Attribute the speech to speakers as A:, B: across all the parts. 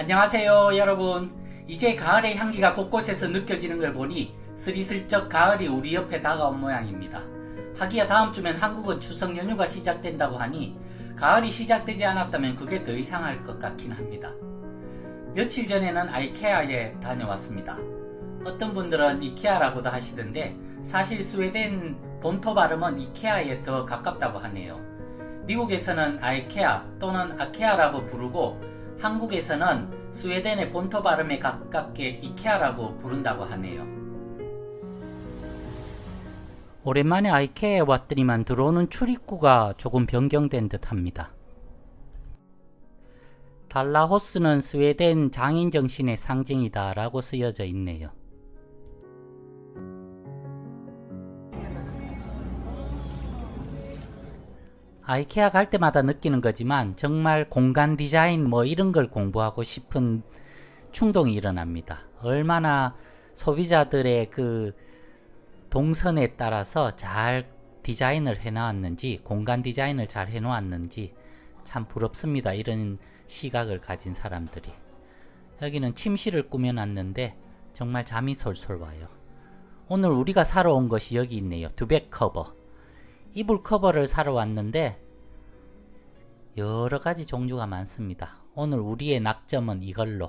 A: 안녕하세요 여러분. 이제 가을의 향기가 곳곳에서 느껴지는 걸 보니 스리슬쩍 가을이 우리 옆에 다가온 모양입니다. 하기야 다음 주면 한국은 추석 연휴가 시작된다고 하니 가을이 시작되지 않았다면 그게 더 이상할 것 같긴 합니다. 며칠 전에는 아이케아에 다녀왔습니다. 어떤 분들은 이케아라고도 하시던데 사실 스웨덴 본토 발음은 이케아에 더 가깝다고 하네요. 미국에서는 아이케아 또는 아케아라고 부르고 한국에서는 스웨덴의 본토 발음에 가깝게 이케아라고 부른다고 하네요. 오랜만에 아이케아에 왔더니만 들어오는 출입구가 조금 변경된 듯 합니다. 달라호스는 스웨덴 장인 정신의 상징이다 라고 쓰여져 있네요. 아이케아 갈 때마다 느끼는 거지만 정말 공간 디자인 이런 걸 공부하고 싶은 충동이 일어납니다. 얼마나 소비자들의 그 동선에 따라서 잘 디자인을 해놓았는지, 공간 디자인을 잘 해놓았는지 참 부럽습니다. 이런 시각을 가진 사람들이. 여기는 침실을 꾸며놨는데 정말 잠이 솔솔 와요. 오늘 우리가 사러 온 것이 여기 있네요. 두백 커버. 이불 커버를 사러 왔는데 여러가지 종류가 많습니다. 오늘 우리의 낙점은 이걸로.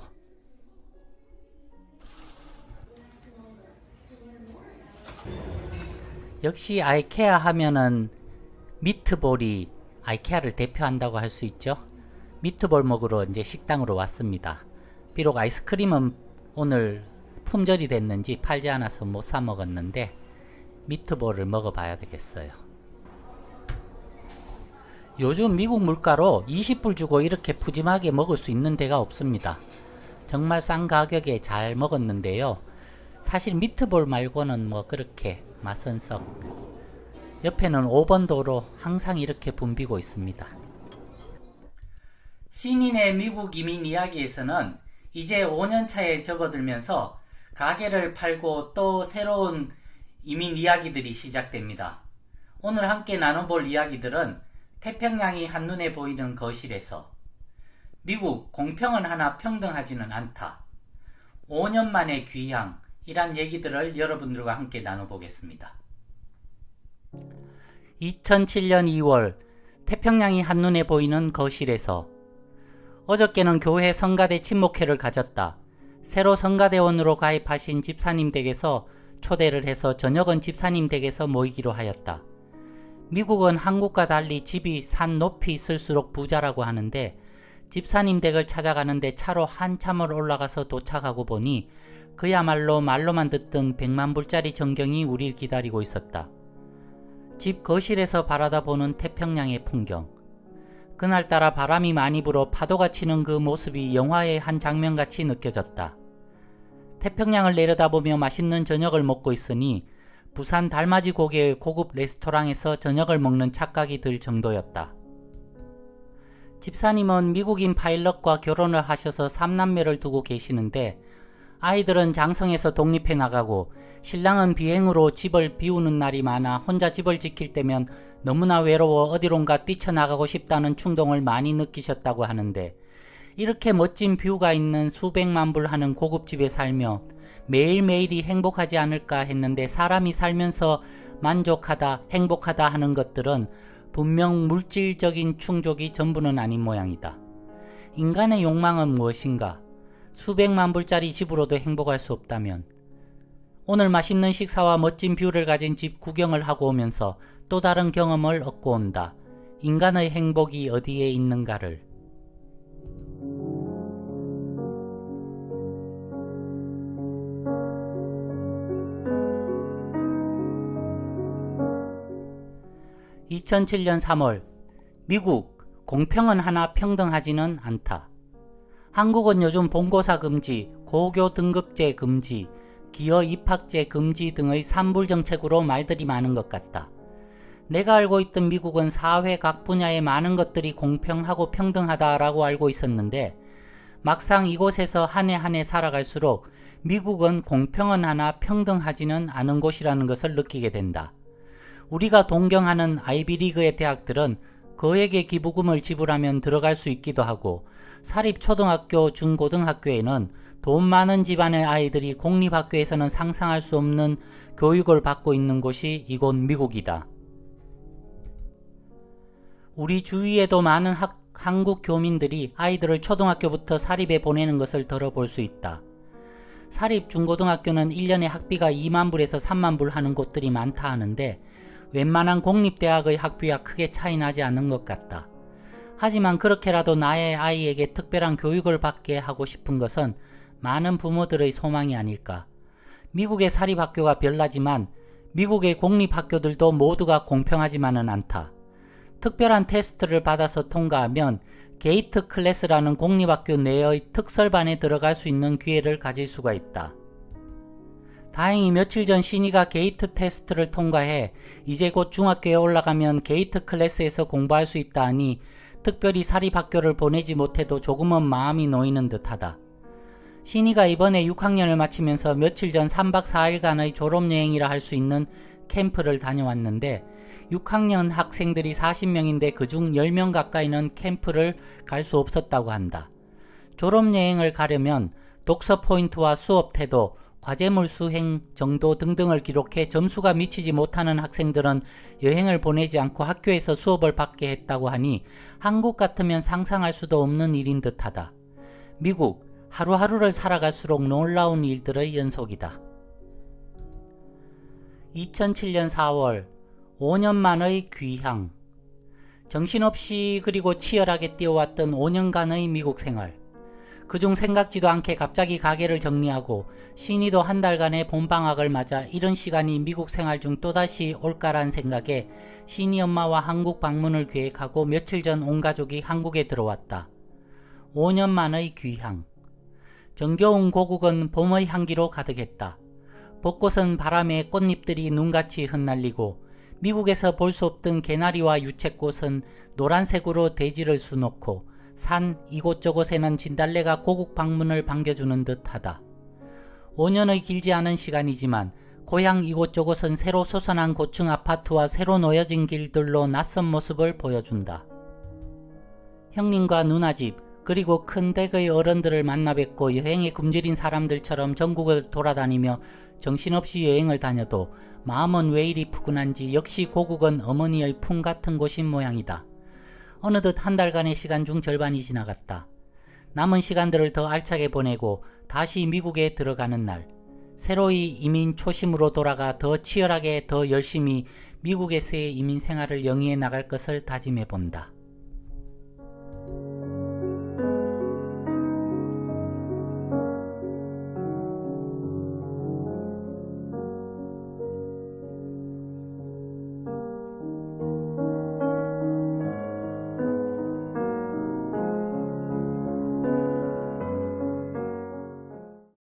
A: 역시 아이케아 하면은 미트볼이 아이케아를 대표한다고 할 수 있죠. 미트볼 먹으러 이제 식당으로 왔습니다. 비록 아이스크림은 오늘 품절이 됐는지 팔지 않아서 못 사 먹었는데 미트볼을 먹어봐야 되겠어요. 요즘 미국 물가로 20불 주고 이렇게 푸짐하게 먹을 수 있는 데가 없습니다. 정말 싼 가격에 잘 먹었는데요. 사실 미트볼 말고는 그렇게 맛은 썩. 옆에는 5번 도로 항상 이렇게 붐비고 있습니다. 신인의 미국 이민 이야기에서는 이제 5년차에 접어들면서 가게를 팔고 또 새로운 이민 이야기들이 시작됩니다. 오늘 함께 나눠볼 이야기들은 태평양이 한눈에 보이는 거실에서, 미국 공평은 하나 평등하지는 않다, 5년 만의 귀향, 이란 얘기들을 여러분들과 함께 나눠보겠습니다. 2007년 2월 태평양이 한눈에 보이는 거실에서. 어저께는 교회 성가대 친목회를 가졌다. 새로 성가대원으로 가입하신 집사님 댁에서 초대를 해서 저녁은 집사님 댁에서 모이기로 하였다. 미국은 한국과 달리 집이 산 높이 있을수록 부자라고 하는데 집사님 댁을 찾아가는데 차로 한참을 올라가서 도착하고 보니 그야말로 말로만 듣던 100만 불짜리 전경이 우리를 기다리고 있었다. 집 거실에서 바라다보는 태평양의 풍경. 그날따라 바람이 많이 불어 파도가 치는 그 모습이 영화의 한 장면같이 느껴졌다. 태평양을 내려다보며 맛있는 저녁을 먹고 있으니 부산 달맞이 고개의 고급 레스토랑에서 저녁을 먹는 착각이 들 정도였다. 집사님은 미국인 파일럿과 결혼을 하셔서 3남매를 두고 계시는데 아이들은 장성에서 독립해 나가고 신랑은 비행으로 집을 비우는 날이 많아 혼자 집을 지킬 때면 너무나 외로워 어디론가 뛰쳐나가고 싶다는 충동을 많이 느끼셨다고 하는데 이렇게 멋진 뷰가 있는 수백만 불 하는 고급집에 살며 매일매일이 행복하지 않을까 했는데 사람이 살면서 만족하다, 행복하다 하는 것들은 분명 물질적인 충족이 전부는 아닌 모양이다. 인간의 욕망은 무엇인가? 수백만 불짜리 집으로도 행복할 수 없다면? 오늘 맛있는 식사와 멋진 뷰를 가진 집 구경을 하고 오면서 또 다른 경험을 얻고 온다. 인간의 행복이 어디에 있는가를. (2007년 3월) 미국 공평은 하나 평등하지는 않다. 한국은 요즘 본고사 금지, 고교 등급제 금지, 기여 입학제 금지 등의 산불 정책으로 말들이 많은 것 같다. 내가 알고 있던 미국은 사회 각 분야의 많은 것들이 공평하고 평등하다라고 알고 있었는데 막상 이곳에서 한 해 한 해 살아갈수록 미국은 공평은 하나 평등하지는 않은 곳이라는 것을 느끼게 된다. 우리가 동경하는 아이비리그의 대학들은 거액의 기부금을 지불하면 들어갈 수 있기도 하고, 사립 초등학교, 중고등학교에는 돈 많은 집안의 아이들이 공립학교에서는 상상할 수 없는 교육을 받고 있는 곳이 이곳 미국이다. 우리 주위에도 많은 한국 교민들이 아이들을 초등학교부터 사립에 보내는 것을 들어볼 수 있다. 사립 중고등학교는 1년에 학비가 2만 불에서 3만 불 하는 곳들이 많다 하는데, 웬만한 공립대학의 학비와 크게 차이 나지 않는 것 같다. 하지만 그렇게라도 나의 아이에게 특별한 교육을 받게 하고 싶은 것은 많은 부모들의 소망이 아닐까. 미국의 사립학교가 별나지만 미국의 공립학교들도 모두가 공평하지만은 않다. 특별한 테스트를 받아서 통과하면 게이트 클래스라는 공립학교 내의 특설반에 들어갈 수 있는 기회를 가질 수가 있다. 다행히 며칠 전 신이가 게이트 테스트를 통과해 이제 곧 중학교에 올라가면 게이트 클래스에서 공부할 수 있다 하니 특별히 사립학교를 보내지 못해도 조금은 마음이 놓이는 듯하다. 신이가 이번에 6학년을 마치면서 며칠 전 3박 4일간의 졸업여행이라 할 수 있는 캠프를 다녀왔는데 6학년 학생들이 40명인데 그중 10명 가까이는 캠프를 갈 수 없었다고 한다. 졸업여행을 가려면 독서 포인트와 수업 태도, 과제물 수행 정도 등등을 기록해 점수가 미치지 못하는 학생들은 여행을 보내지 않고 학교에서 수업을 받게 했다고 하니 한국 같으면 상상할 수도 없는 일인 듯하다. 미국, 하루하루를 살아갈수록 놀라운 일들의 연속이다. 2007년 4월 5년 만의 귀향. 정신없이 그리고 치열하게 뛰어왔던 5년간의 미국 생활. 그중 생각지도 않게 갑자기 가게를 정리하고 신이도 한 달간의 봄방학을 맞아 이런 시간이 미국 생활 중 또다시 올까란 생각에 신이 엄마와 한국 방문을 계획하고 며칠 전 온 가족이 한국에 들어왔다. 5년 만의 귀향. 정겨운 고국은 봄의 향기로 가득했다. 벚꽃은 바람에 꽃잎들이 눈같이 흩날리고 미국에서 볼 수 없던 개나리와 유채꽃은 노란색으로 대지를 수놓고 산 이곳저곳에는 진달래가 고국 방문을 반겨주는 듯하다. 5년의 길지 않은 시간이지만 고향 이곳저곳은 새로 솟아난 고층 아파트와 새로 놓여진 길들로 낯선 모습을 보여준다. 형님과 누나집 그리고 큰 댁의 어른들을 만나 뵙고 여행에 굶주린 사람들처럼 전국을 돌아다니며 정신없이 여행을 다녀도 마음은 왜 이리 푸근한지 역시 고국은 어머니의 품 같은 곳인 모양이다. 어느덧 한 달간의 시간 중 절반이 지나갔다. 남은 시간들을 더 알차게 보내고 다시 미국에 들어가는 날. 새로이 이민 초심으로 돌아가 더 치열하게 더 열심히 미국에서의 이민 생활을 영위해 나갈 것을 다짐해 본다.